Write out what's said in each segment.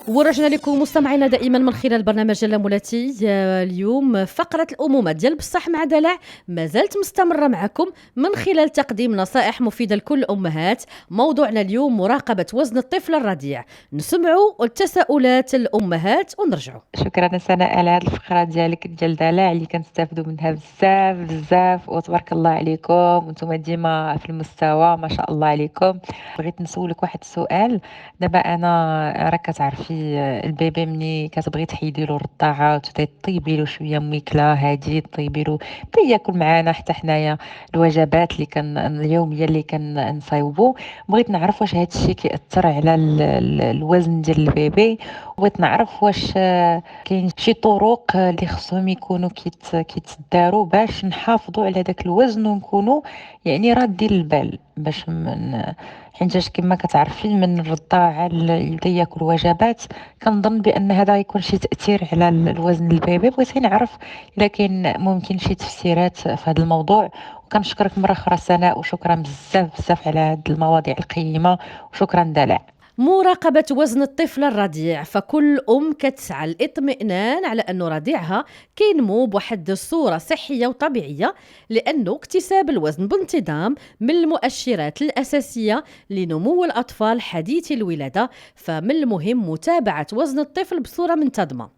ورجعنا لكم مستمعينا دائما من خلال برنامج اللامولاتي. اليوم فقرة الأمومة ديال بصح مع دلع ما زالت مستمرة معكم من خلال تقديم نصائح مفيدة لكل الأمهات. موضوعنا اليوم مراقبة وزن الطفل الرضيع. نسمعوا التساؤلات الأمهات ونرجعوا. شكرا سناء على هذه الفقره ديالك ديال دلع اللي كنستافدوا منها بزاف بزاف، وتبارك الله عليكم وانتم ديما في المستوى ما شاء الله عليكم. بغيت نسولك واحد السؤال. دابا انا راك كتعرفي البيبي ملي كتبغي تحيدي له الرضاعه وتطيبي له شويه ميكله هادي، طيبي له بدا ياكل معنا حتى حنايا الوجبات اللي اليوميه اللي كنصايبوا. بغيت نعرف واش هذا الشيء كيأثر على الوزن ديال البيبي. بغيت نعرف واش كاين شي طرق اللي خصهم يكونوا كيتداروا باش نحافظوا على داك الوزن ونكونوا يعني رادين البال باش من حيناش كما كتعرفي من الرضاعه اللي يبدا ياكل وجبات. كنظن بان هذا يكون شي تاثير على الوزن البيبي. بغيت نعرف الا كاين ممكن شي تفسيرات في هذا الموضوع. وكنشكرك مره اخرى سناء، وشكرا بزاف بزاف على هذه المواضيع القيمه، وشكرا دلع. مراقبة وزن الطفل الرضيع، فكل أم كتسعى الاطمئنان على أن رضيعها كينمو بواحد الصورة صحية وطبيعية، لأنه اكتساب الوزن بانتظام من المؤشرات الأساسية لنمو الأطفال حديثي الولادة. فمن المهم متابعة وزن الطفل بصورة منتظمة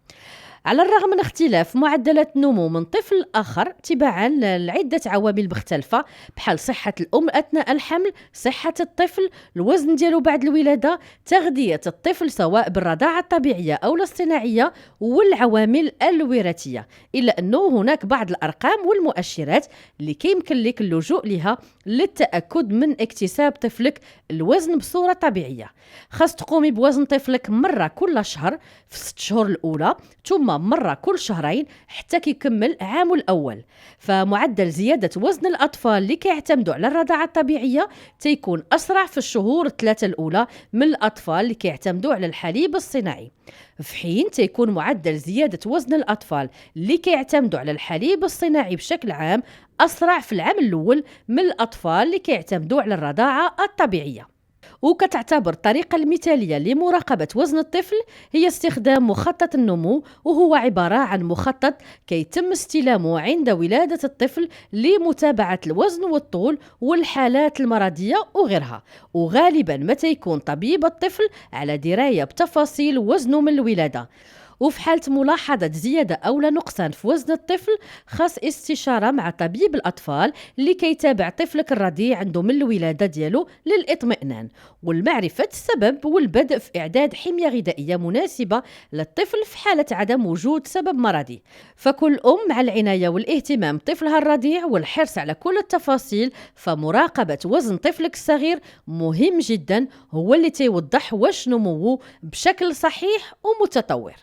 على الرغم من اختلاف معدلات النمو من طفل آخر تباعا لعدة عوامل مختلفة، بحال صحة الأم أثناء الحمل، صحة الطفل، الوزن ديالو بعد الولادة، تغذية الطفل سواء بالرضاعة الطبيعية أو الاصطناعية، والعوامل الوراثية. إلا أنه هناك بعض الأرقام والمؤشرات اللي كيمكن لك اللجوء لها للتأكد من اكتساب طفلك الوزن بصورة طبيعية. خاص تقومي بوزن طفلك مرة كل شهر في 6 شهور الأولى، ثم مرة كل شهرين حتى كيكمل عامه الأول. فمعدل زيادة وزن الأطفال اللي كيعتمدوا على الرضاعة الطبيعية تيكون أسرع في الشهور الثلاثة الأولى من الأطفال اللي كيعتمدوا على الحليب الصناعي، في حين تيكون معدل زيادة وزن الأطفال اللي كيعتمدوا على الحليب الصناعي بشكل عام أسرع في العام الأول من الأطفال اللي كيعتمدوا على الرضاعة الطبيعية. وكتعتبر الطريقة المثالية لمراقبة وزن الطفل هي استخدام مخطط النمو، وهو عبارة عن مخطط كيتم استلامه عند ولادة الطفل لمتابعة الوزن والطول والحالات المرضية وغيرها. وغالبا متى يكون طبيب الطفل على دراية بتفاصيل وزنه من الولادة. وفي حالة ملاحظة زيادة أو لا نقصان في وزن الطفل، خاص استشارة مع طبيب الأطفال اللي كيتابع طفلك الرضيع عنده من الولادة ديالو للإطمئنان والمعرفة السبب، والبدء في إعداد حمية غذائية مناسبة للطفل في حالة عدم وجود سبب مرضي. فكل أم مع العناية والاهتمام بطفلها الرضيع والحرص على كل التفاصيل، فمراقبة وزن طفلك الصغير مهم جدا، هو اللي تيوضح واش نموه بشكل صحيح ومتطور.